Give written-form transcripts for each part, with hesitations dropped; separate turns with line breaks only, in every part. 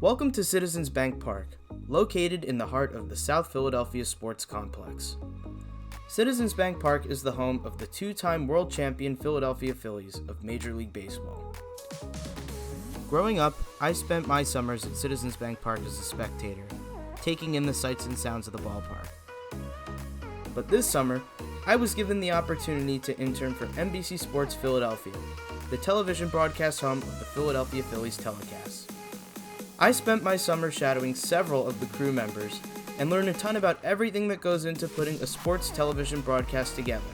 Welcome to Citizens Bank Park, located in the heart of the South Philadelphia Sports Complex. Citizens Bank Park is the home of the two-time world champion Philadelphia Phillies of Major League Baseball. Growing up, I spent my summers at Citizens Bank Park as a spectator, taking in the sights and sounds of the ballpark. But this summer, I was given the opportunity to intern for NBC Sports Philadelphia, the television broadcast home of the Philadelphia Phillies telecasts. I spent my summer shadowing several of the crew members and learned a ton about everything that goes into putting a sports television broadcast together.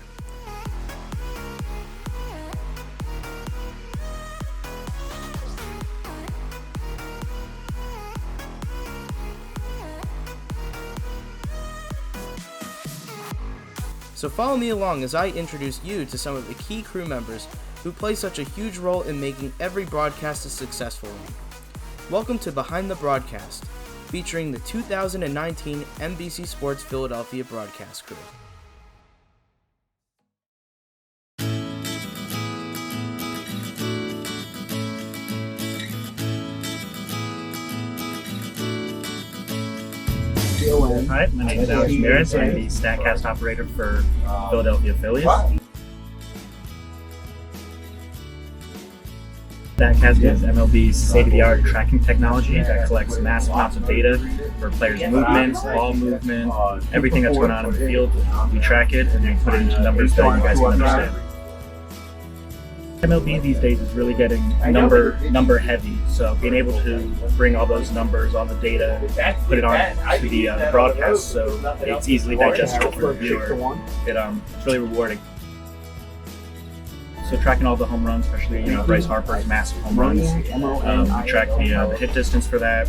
So follow me along as I introduce you to some of the key crew members who play such a huge role in making every broadcast a successful one. Welcome to Behind the Broadcast, featuring the 2019 NBC Sports Philadelphia broadcast crew.
Hi, my name is Alex Maris. I'm the StatCast operator for Philadelphia Phillies. StatCast is MLB's state-of-the-art tracking technology that collects massive amounts of data for players' movements, ball movement, everything that's going on in the field. We track it and we put it into numbers that you guys can understand. MLB these days is really getting number heavy, so being able to bring all those numbers, all the data, put it on to the broadcast so it's easily digestible for the viewer, it's really rewarding. So tracking all the home runs, especially Bryce Harper's massive home runs, we track the hit distance for that.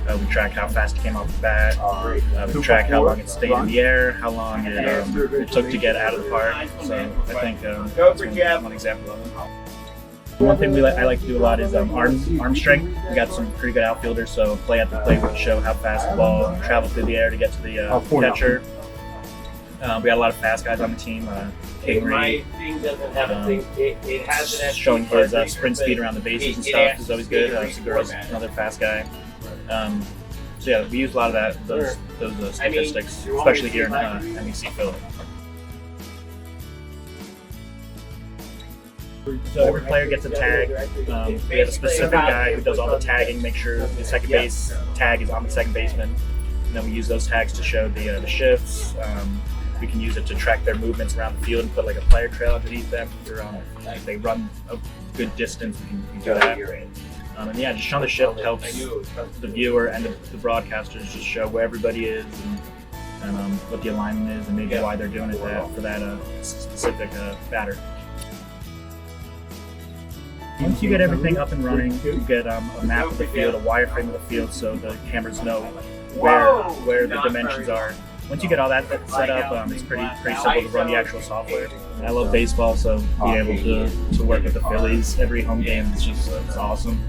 We track how fast it came off the bat. We track how long it stayed in the air, how long it took to get out of the park. So I think that's one example of it. One thing I like to do a lot is arm strength. We got some pretty good outfielders, so play at the plate would show how fast the ball traveled through the air to get to the catcher. We got a lot of fast guys on the team.
My thing doesn't have a thing. It has an
showing his sprint speed around the bases and stuff is always good. Segura's another fast guy. So yeah, we use a lot of those statistics, especially here in NBC Philly. So every player gets a tag. We have a specific guy who does all the tagging, make sure the second base tag is on the second baseman. And then we use those tags to show the shifts. We can use it to track their movements around the field and put like a player trail underneath them. If they run a good distance, we can do that. And yeah, just showing the shift helps the viewer and the broadcasters just show where everybody is and what the alignment is and maybe why they're doing it for that specific batter. Once you get everything up and running, you get a map of the field, a wireframe of the field, so the cameras know where the dimensions are. Once you get all that set up, it's pretty simple to run the actual software. I love baseball, so being able to work with the Phillies every home game is just awesome.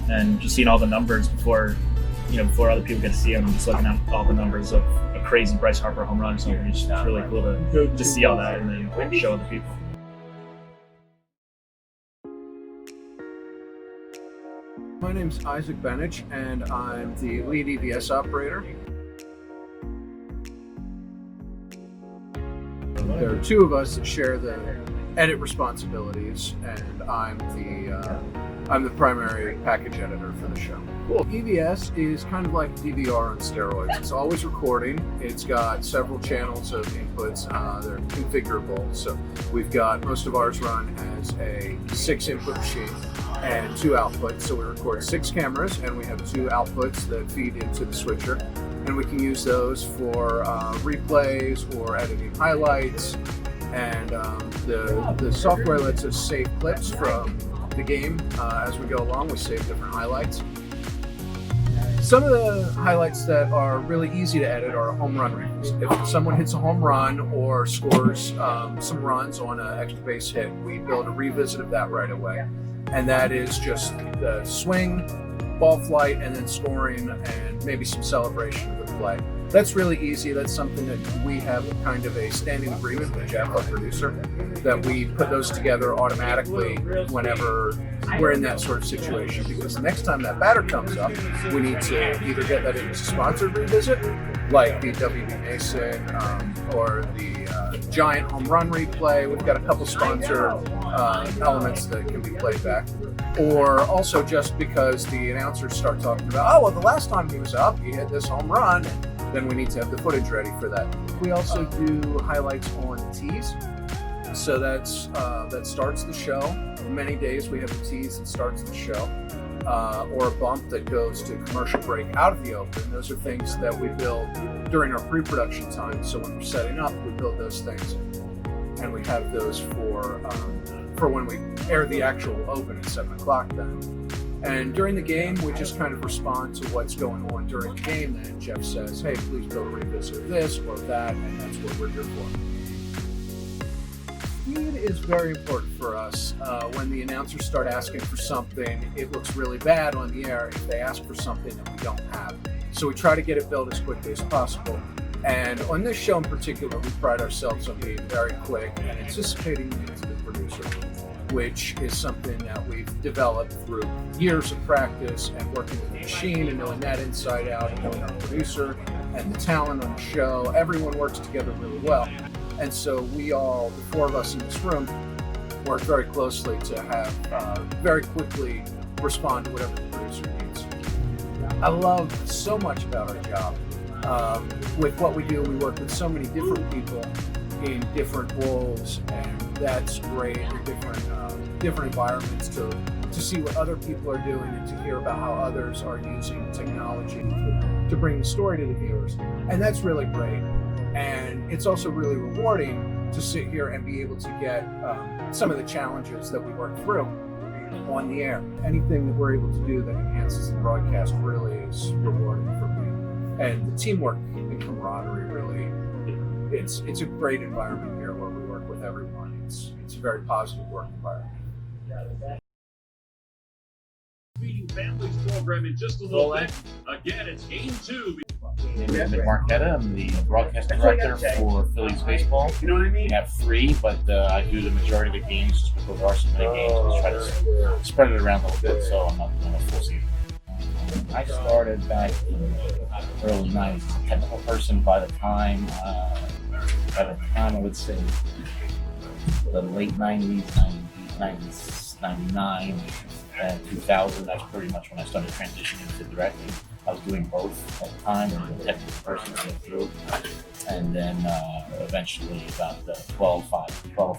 And just seeing all the numbers before other people get to see them, and just looking at all the numbers of a crazy Bryce Harper home run or something, it's just really cool to see all that and then show other people.
My name is Isaac Benich, and I'm the lead EVS operator. There are two of us that share the edit responsibilities, and I'm the primary package editor for the show. Cool. EVS is kind of like DVR on steroids. It's always recording. It's got several channels of inputs. They're configurable. So we've got most of ours run as a 6-input machine and 2 outputs. So we record 6 cameras, and we have 2 outputs that feed into the switcher. And we can use those for replays or editing highlights. And the software lets us save clips from the game as we go along. We save different highlights. Some of the highlights that are really easy to edit are home run rings. If someone hits a home run or scores some runs on an extra base hit, we build a revisit of that right away. And that is just the swing, ball flight, and then scoring, and maybe some celebration of the play. That's really easy. That's something that we have kind of a standing agreement with Jeff, our producer, that we put those together automatically whenever we're in that sort of situation. Because the next time that batter comes up, we need to either get that into a sponsored revisit, like the WB Mason or the Giant home run replay. We've got a couple sponsored elements that can be played back. Or also just because the announcers start talking about, oh, well, the last time he was up, he hit this home run, and then we need to have the footage ready for that. We also do highlights on tees. So that starts the show. Many days we have a tease that starts the show, or a bump that goes to commercial break out of the open. Those are things that we build during our pre-production time. So when we're setting up, we build those things, and we have those for when we air the actual open at 7 o'clock then. And during the game, we just kind of respond to what's going on during the game. Then Jeff says, hey, please go to revisit this or that, and that's what we're here for. Speed is very important for us. When the announcers start asking for something, it looks really bad on the air if they ask for something that we don't have. So we try to get it built as quickly as possible. And on this show in particular, we pride ourselves on being very quick and anticipating the needs of the producer, which is something that we've developed through years of practice and working with the machine and knowing that inside out, and knowing our producer and the talent on the show. Everyone works together really well. And so we all, the four of us in this room, work very closely to have very quickly respond to whatever the producer needs. I love so much about our job. With what we do, we work with so many different people in different roles, and that's great. In different environments to see what other people are doing and to hear about how others are using technology to bring the story to the viewers. And that's really great. And it's also really rewarding to sit here and be able to get some of the challenges that we work through on the air. Anything that we're able to do that enhances the broadcast really is rewarding for me. And the teamwork and camaraderie really, it's a great environment here where we work with everyone. It's a very positive work environment.
Feeding Families program in just a little bit. Again, it's game 2.
My name is Nick Marquetta. I'm the broadcast director for Phillies baseball.
You know what I mean?
We have 3, but I do the majority of the games just because there are so many games. We try to spread it around a little bit, so I'm not doing a full season. I started back in early 90s as a technical person. By the time I would say the late 90s, 99, and 2000, that's pretty much when I started transitioning to directing. I was doing both at the time, and the technical person came through. And then eventually, about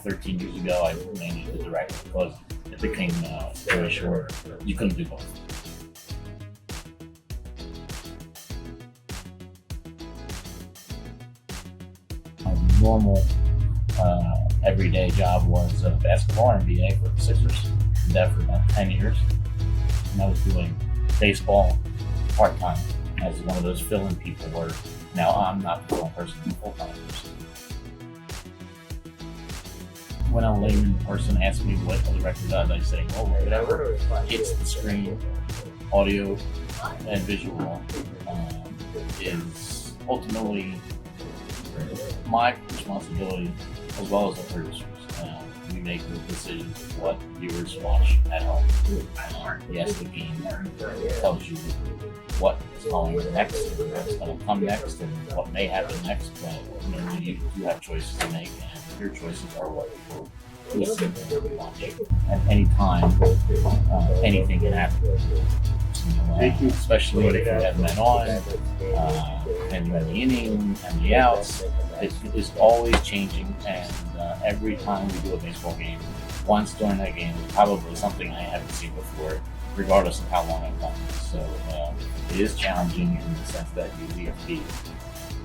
13 years ago, I mainly did direct because it became very sure you couldn't do both. My normal everyday job was basketball, NBA for the Sixers. Did that for about 10 years. And I was doing baseball part-time as one of those fill-in people where now I'm not the fill-in person, I'm a full-time person. When a layman person asks me what the record does, I say, oh, whatever hits the screen, audio and visual is ultimately my responsibility as well as the producers. We make the decisions of what viewers watch at home. Yes, the game tells you what is going next, what's going to come next, and what may happen next. But you do have choices to make, and your choices are what people listen and watch. At any time, anything can happen. Especially if you have men on, and you're in the inning and the outs. It is always changing, and every time we do a baseball game, once during that game, it's probably something I haven't seen before, regardless of how long I've done this. So it is challenging in the sense that you have to be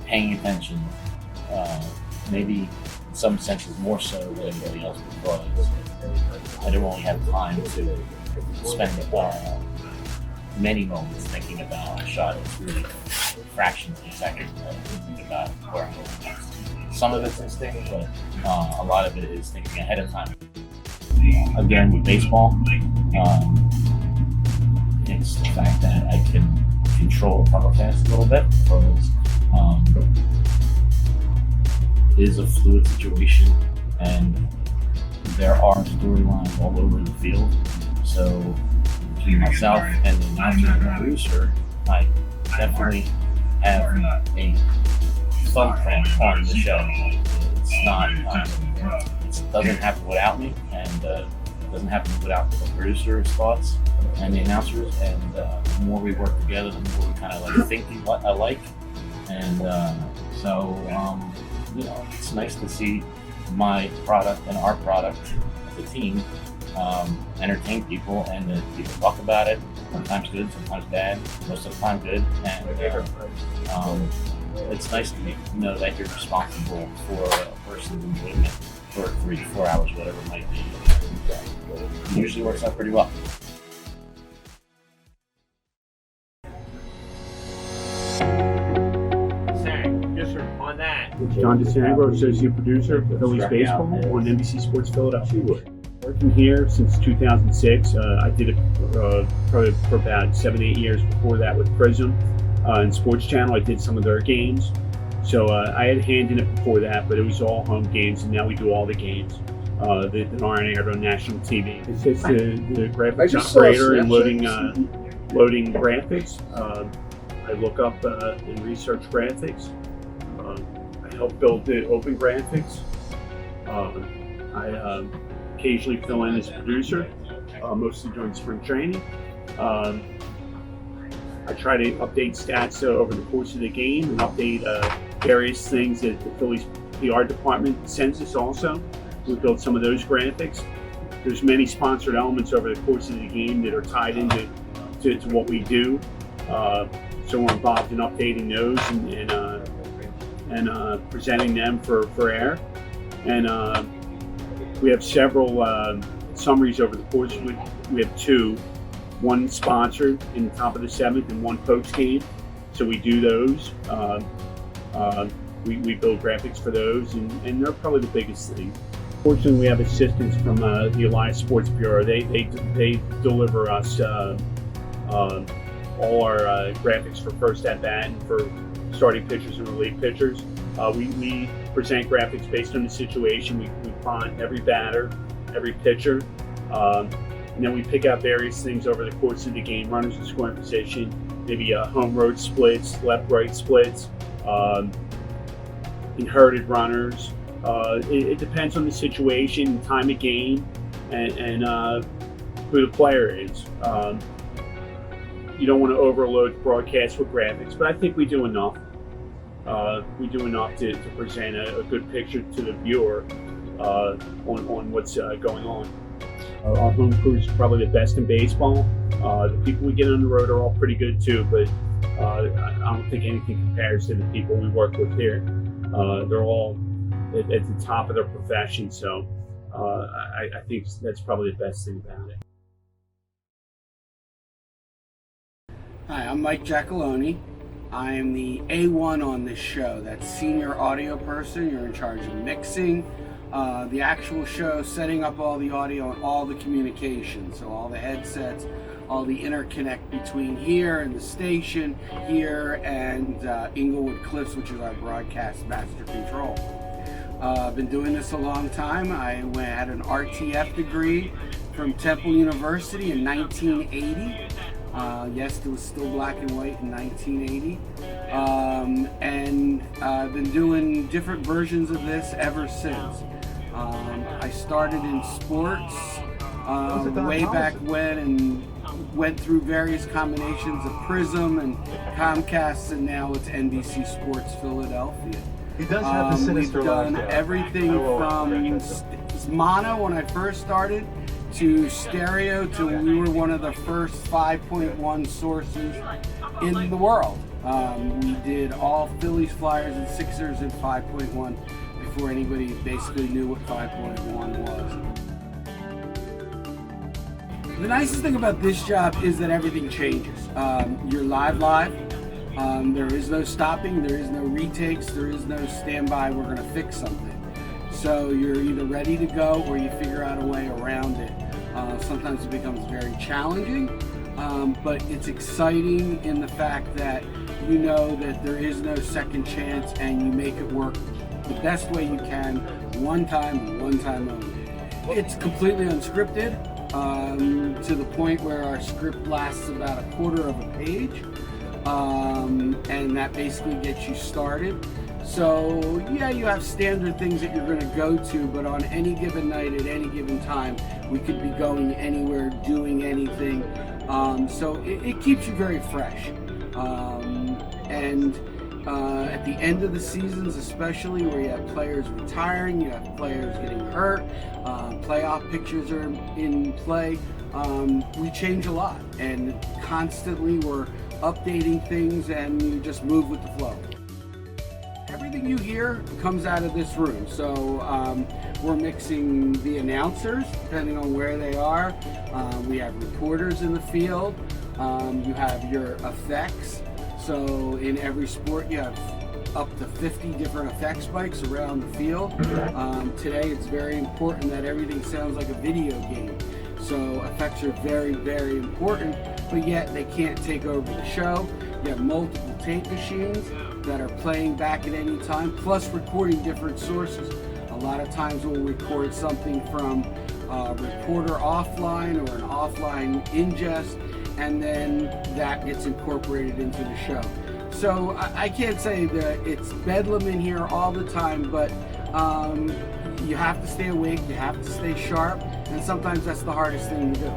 paying attention, maybe in some senses more so than anybody else, because I don't really have time to spend many moments thinking about a shot. It's really fractions of a second thinking about where I'm going next. Some of it's instinct, but a lot of it is thinking ahead of time. Again, with baseball, it's the fact that I can control the broadcast a little bit, because it is a fluid situation, and there are storylines all over the field. So between myself and the announcer and the producer, I definitely have a thumbprint on the show. It's not, it doesn't happen without me, and it doesn't happen without the producer's thoughts and the announcers. And the more we work together, the more we kind of like think alike. And it's nice to see my product and our product as a team entertain people, and that people talk about it. Sometimes good, sometimes bad, most of the time good. And it's nice to know that you're responsible for a person's enjoyment for 3 to 4 hours, whatever it might be. It usually works out pretty well.
Yes, sir. On that.
John DeSangro, Associate Producer for Phillies Baseball on NBC Sports Philadelphia. Working here since 2006. I did it probably for about 7-8 years before that with Prism and Sports Channel. I did some of their games. So I had a hand in it before that, but it was all home games, and now we do all the games that aren't aired on national TV. It's just the graphics operator and loading graphics. I look up and research graphics. I help build the open graphics. I occasionally fill in as producer, mostly during spring training. I try to update stats over the course of the game and update various things that the Phillies PR department sends us also. We build some of those graphics. There's many sponsored elements over the course of the game that are tied into to what we do. So we're involved in updating those and presenting them for air. And we have several summaries over the course. We have 2, one sponsored in the top of the 7th and one post game. So we do those. We build graphics for those, and they're probably the biggest thing. Fortunately, we have assistance from the Elias Sports Bureau. They deliver us all our graphics for first at bat and for starting pitchers and relief pitchers. We present graphics based on the situation. We find every batter, every pitcher, and then we pick out various things over the course of the game: runners in scoring position, maybe home road splits, left right splits, inherited runners. It depends on the situation, time of game, and who the player is. You don't want to overload broadcast with graphics, but I think we do enough. We do enough to present a good picture to the viewer on what's going on. Our home crew is probably the best in baseball. The people we get on the road are all pretty good too, but I don't think anything compares to the people we work with here. They're all at the top of their profession, so I think that's probably the best thing about it.
Hi, I'm Mike Giacalone. I am the A1 on this show. That's senior audio person. You're in charge of mixing the actual show, setting up all the audio and all the communication. So all the headsets, all the interconnect between here and the station, here and Inglewood Cliffs, which is our broadcast master control. I've been doing this a long time. I had an RTF degree from Temple University in 1980. Yes, it was still black and white in 1980. And I've been doing different versions of this ever since. I started in sports way back when and went through various combinations of Prism and Comcast, and now it's NBC Sports Philadelphia.
He does have the sinister
We've done everything from mono when I first started to stereo to we were one of the first 5.1 sources in the world. We did all Phillies, Flyers, and Sixers in 5.1 before anybody basically knew what 5.1 was. The nicest thing about this job is that everything changes. You're live. There is no stopping, there is no retakes, there is no standby, we're going to fix something. So you're either ready to go or you figure out a way around it. Sometimes it becomes very challenging, but it's exciting in the fact that you know that there is no second chance and you make it work the best way you can, one time and one time only. It's completely unscripted, to the point where our script lasts about a quarter of a page, and that basically gets you started. So yeah, you have standard things that you're going to go to, but on any given night at any given time, we could be going anywhere, doing anything. So it keeps you very fresh. At the end of the seasons, especially where you have players retiring, you have players getting hurt, playoff pictures are in play, we change a lot, and constantly we're updating things, and you just move with the flow. Everything you hear comes out of this room, so we're mixing the announcers depending on where they are. We have reporters in the field. You have your effects. So in every sport, you have up to 50 different effects bikes around the field. Today, it's very important that everything sounds like a video game. So effects are very, very important, but yet they can't take over the show. You have multiple tape machines that are playing back at any time, plus recording different sources. A lot of times we'll record something from a reporter offline or an offline ingest, and then that gets incorporated into the show. So I can't say that it's bedlam in here all the time, but you have to stay awake, you have to stay sharp, and sometimes that's the hardest thing to do.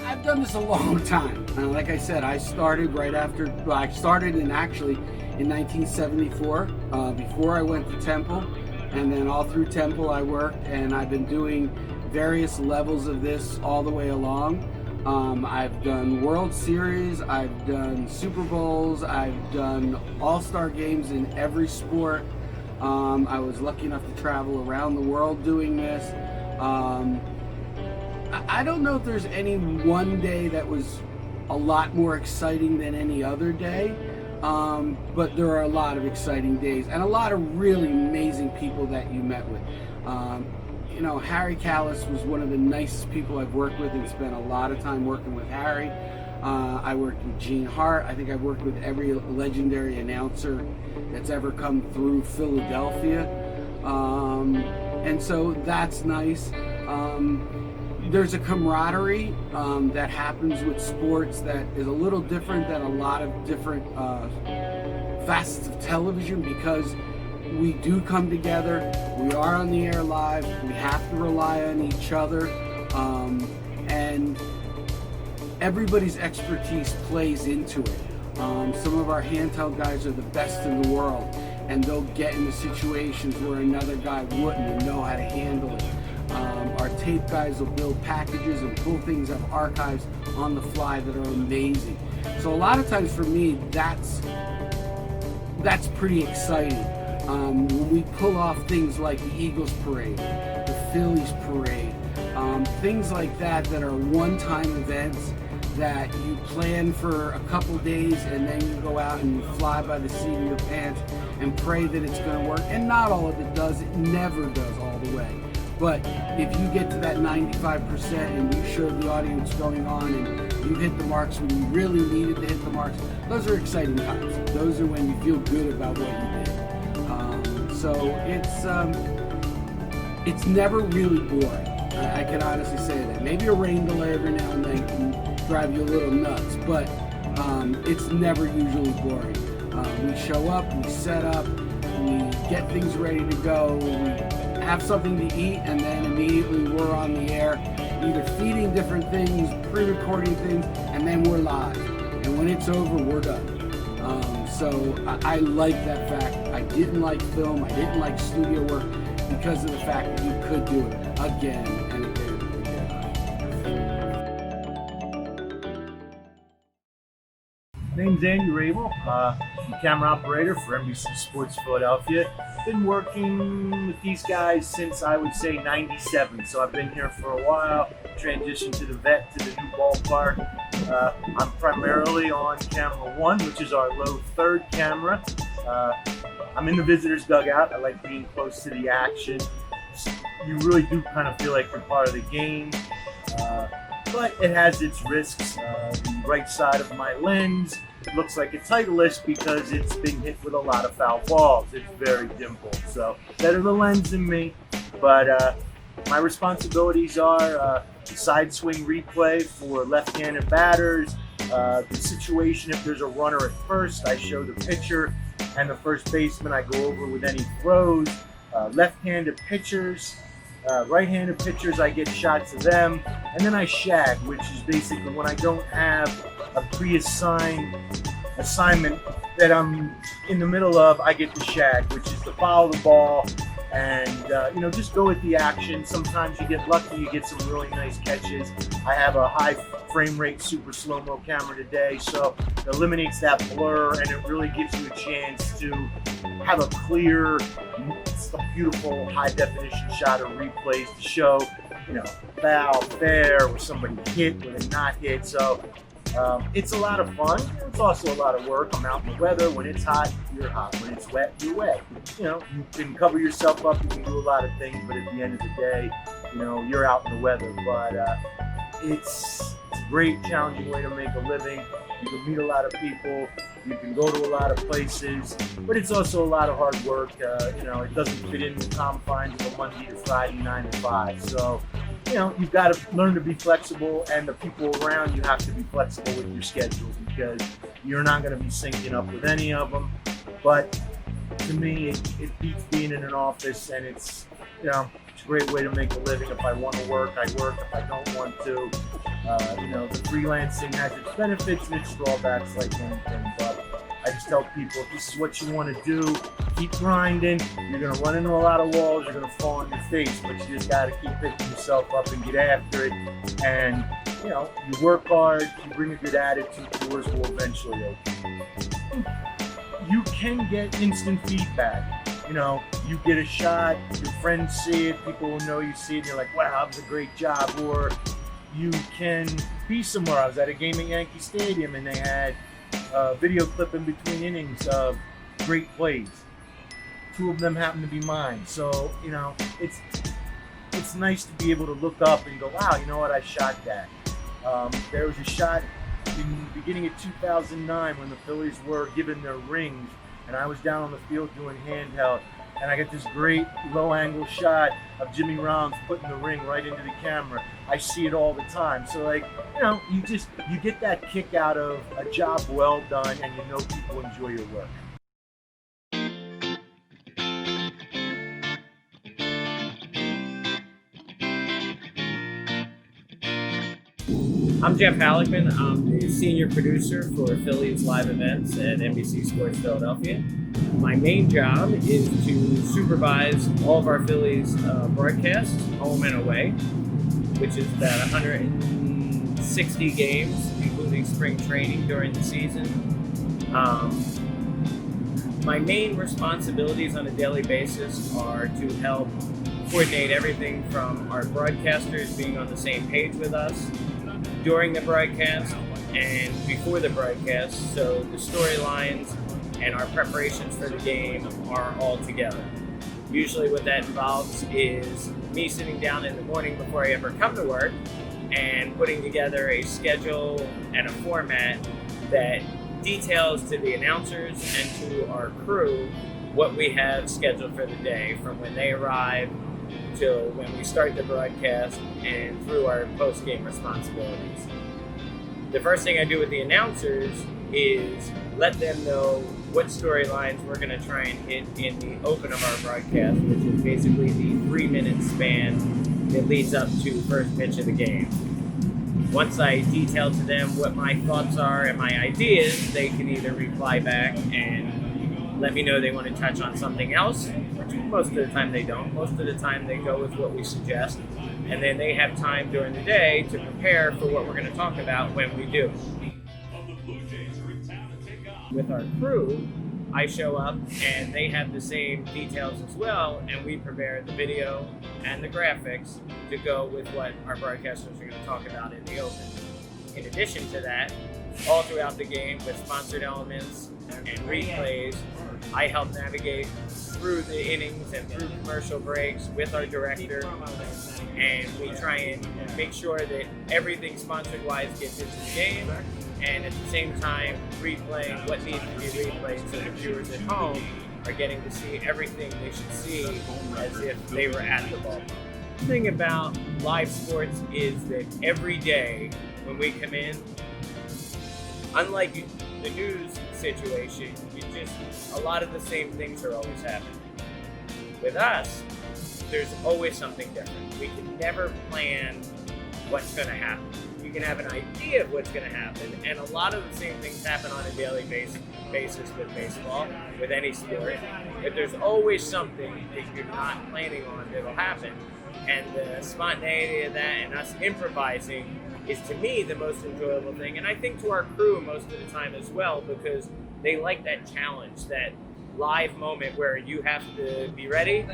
I've done this a long time. Like I said, I started in 1974, before I went to Temple, and then all through Temple I worked, and I've been doing various levels of this all the way along. I've done World Series, I've done Super Bowls, I've done All-Star games in every sport. I was lucky enough to travel around the world doing this. I don't know if there's any one day that was a lot more exciting than any other day, but there are a lot of exciting days and a lot of really amazing people that you met with. You know, Harry Callis was one of the nicest people I've worked with, and spent a lot of time working with Harry. I worked with Gene Hart. I think I've worked with every legendary announcer that's ever come through Philadelphia. And so that's nice. There's a camaraderie that happens with sports that is a little different than a lot of different facets of television, because we do come together, we are on the air live, we have to rely on each other, and everybody's expertise plays into it. Some of our handheld guys are the best in the world, and they'll get into situations where another guy wouldn't and know how to handle it. Our tape guys will build packages and pull things out of archives on the fly that are amazing. So a lot of times for me, that's pretty exciting. When we pull off things like the Eagles parade, the Phillies parade, things like that are one-time events that you plan for a couple days, and then you go out and you fly by the seat of your pants and pray that it's going to work. And not all of it does. It never does all the way. But if you get to that 95% and you show the audience going on and you hit the marks when you really needed to hit the marks, those are exciting times. Those are when you feel good about what you did. So it's never really boring. I can honestly say that. Maybe a rain delay every now and then can drive you a little nuts, but it's never usually boring. We show up, we set up, we get things ready to go, we have something to eat, and then immediately we're on the air, either feeding different things, pre-recording things, and then we're live. And when it's over, we're done. So I like that fact. I didn't like film, I didn't like studio work, because of the fact that you could do it again and again and again.
Name's Andy Rabel. I'm camera operator for NBC Sports Philadelphia. Been working with these guys since, I would say, 97. So I've been here for a while, transitioned to the vet, to the new ballpark. I'm primarily on camera 1, which is our low third camera. I'm in the visitors dugout. I like being close to the action. You really do kind of feel like you're part of the game. But it has its risks. The right side of my lens looks like a Titleist because it's been hit with a lot of foul balls. It's very dimpled. So better the lens than me. But my responsibilities are side swing replay for left-handed batters. The situation, if there's a runner at first, I show the pitcher and the first baseman. I go over with any throws. Left-handed pitchers, right-handed pitchers, I get shots of them. And then I shag, which is basically when I don't have a pre-assigned assignment that I'm in the middle of, I get the shag, which is to follow the ball and just go with the action. Sometimes you get lucky, you get some really nice catches. I have a high frame rate super slow-mo camera today, so it eliminates that blur and it really gives you a chance to have a clear, a beautiful high definition shot of replays to show, foul, fair, where somebody hit, where they not hit. So it's a lot of fun. It's also a lot of work. I'm out in the weather. When it's hot, you're hot. When it's wet, you're wet. You can cover yourself up. You can do a lot of things, but at the end of the day, you're out in the weather. But it's a great, challenging way to make a living. You can meet a lot of people. You can go to a lot of places, but it's also a lot of hard work. It doesn't fit in the confines of a Monday to Friday, 9 to 5. So, you've got to learn to be flexible, and the people around you have to be flexible with your schedule because you're not going to be syncing up with any of them. But to me, it beats being in an office, and it's a great way to make a living. If I want to work, I work. If I don't want to, the freelancing has its benefits and its drawbacks like anything. But I just tell people, if this is what you want to do, keep grinding. You're going to run into a lot of walls. You're going to fall on your face, but you just got to keep picking yourself up and get after it. And, you work hard, you bring a good attitude, doors will eventually open. You can get instant feedback. You get a shot, your friends see it, people will know you see it, and you're like, wow, that was a great job. Or you can be somewhere. I was at a game at Yankee Stadium, and they had a video clip in between innings of great plays. 2 of them happen to be mine. So, it's nice to be able to look up and go, wow, you know what, I shot that. There was a shot in the beginning of 2009 when the Phillies were given their rings, and I was down on the field doing handheld, and I got this great low-angle shot of Jimmy Rollins putting the ring right into the camera. I see it all the time. So, you get that kick out of a job well done, and people enjoy your work.
I'm Jeff Halleckman. I'm the senior producer for Phillies live events at NBC Sports Philadelphia. My main job is to supervise all of our Phillies broadcasts, home and away, which is about 160 games, including spring training during the season. My main responsibilities on a daily basis are to help coordinate everything from our broadcasters being on the same page with us during the broadcast and before the broadcast, so the storylines and our preparations for the game are all together. Usually what that involves is me sitting down in the morning before I ever come to work and putting together a schedule and a format that details to the announcers and to our crew what we have scheduled for the day, from when they arrive till when we start the broadcast and through our post-game responsibilities. The first thing I do with the announcers is let them know what storylines we're going to try and hit in the open of our broadcast, which is basically the 3-minute span that leads up to first pitch of the game. Once I detail to them what my thoughts are and my ideas, they can either reply back and let me know they want to touch on something else. Most of the time they don't. Most of the time they go with what we suggest. And then they have time during the day to prepare for what we're going to talk about when we do. With our crew, I show up and they have the same details as well, and we prepare the video and the graphics to go with what our broadcasters are going to talk about in the open. In addition to that, all throughout the game with sponsored elements and replays, I help navigate through the innings and through commercial breaks with our director, and we try and make sure that everything sponsored-wise gets into the game, and at the same time replaying what needs to be replayed so the viewers at home are getting to see everything they should see as if they were at the ballpark. The thing about live sports is that every day when we come in, unlike the news situation, a lot of the same things are always happening. With us, there's always something different. We can never plan what's going to happen. You can have an idea of what's going to happen, and a lot of the same things happen on a daily basis with baseball, with any sport. But there's always something that you're not planning on that'll happen. And the spontaneity of that and us improvising is, to me, the most enjoyable thing. And I think to our crew most of the time as well, because they like that challenge, that live moment where you have to be ready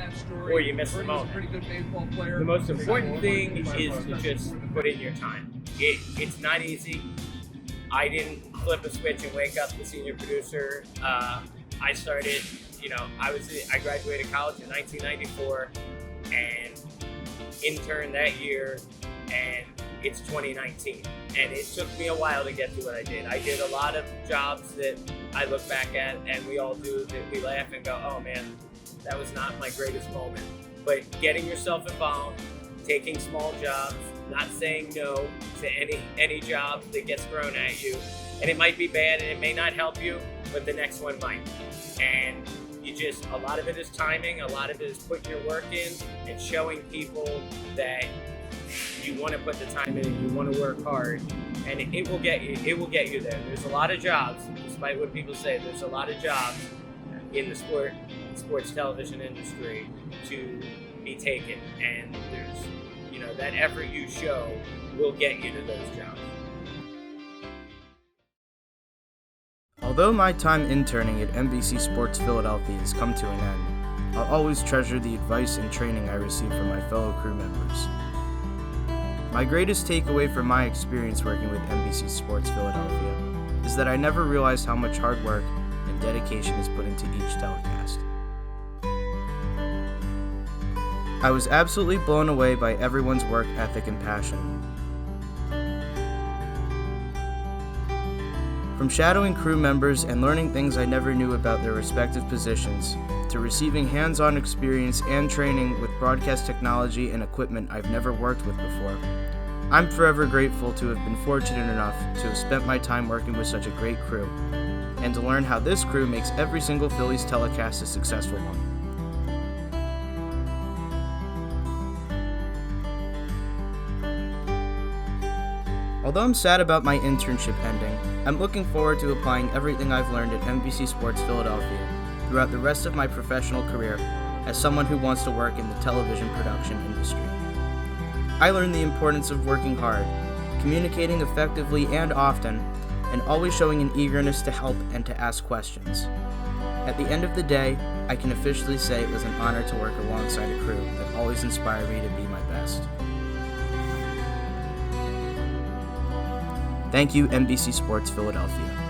or you miss the moment. The most important thing is to just put in your time. It's not easy. I didn't flip a switch and wake up the senior producer. I started, I graduated college in 1994 and interned that year, and it's 2019. And it took me a while to get to what I did. I did a lot of jobs that I look back at, and we all do, that we laugh and go, oh man, that was not my greatest moment. But getting yourself involved, taking small jobs, not saying no to any job that gets thrown at you. And it might be bad and it may not help you, but the next one might. And a lot of it is timing, a lot of it is putting your work in and showing people that you want to put the time in and you want to work hard, and it will get you there. There's a lot of jobs, despite what people say, there's a lot of jobs in the sports television industry to be taken, and there's, that effort you show will get you to those jobs.
Although my time interning at NBC Sports Philadelphia has come to an end, I'll always treasure the advice and training I received from my fellow crew members. My greatest takeaway from my experience working with NBC Sports Philadelphia is that I never realized how much hard work and dedication is put into each telecast. I was absolutely blown away by everyone's work ethic and passion. From shadowing crew members and learning things I never knew about their respective positions, to receiving hands-on experience and training with broadcast technology and equipment I've never worked with before, I'm forever grateful to have been fortunate enough to have spent my time working with such a great crew, and to learn how this crew makes every single Phillies telecast a successful one. Although I'm sad about my internship ending, I'm looking forward to applying everything I've learned at NBC Sports Philadelphia throughout the rest of my professional career as someone who wants to work in the television production industry. I learned the importance of working hard, communicating effectively and often, and always showing an eagerness to help and to ask questions. At the end of the day, I can officially say it was an honor to work alongside a crew that always inspired me to be my best. Thank you, NBC Sports Philadelphia.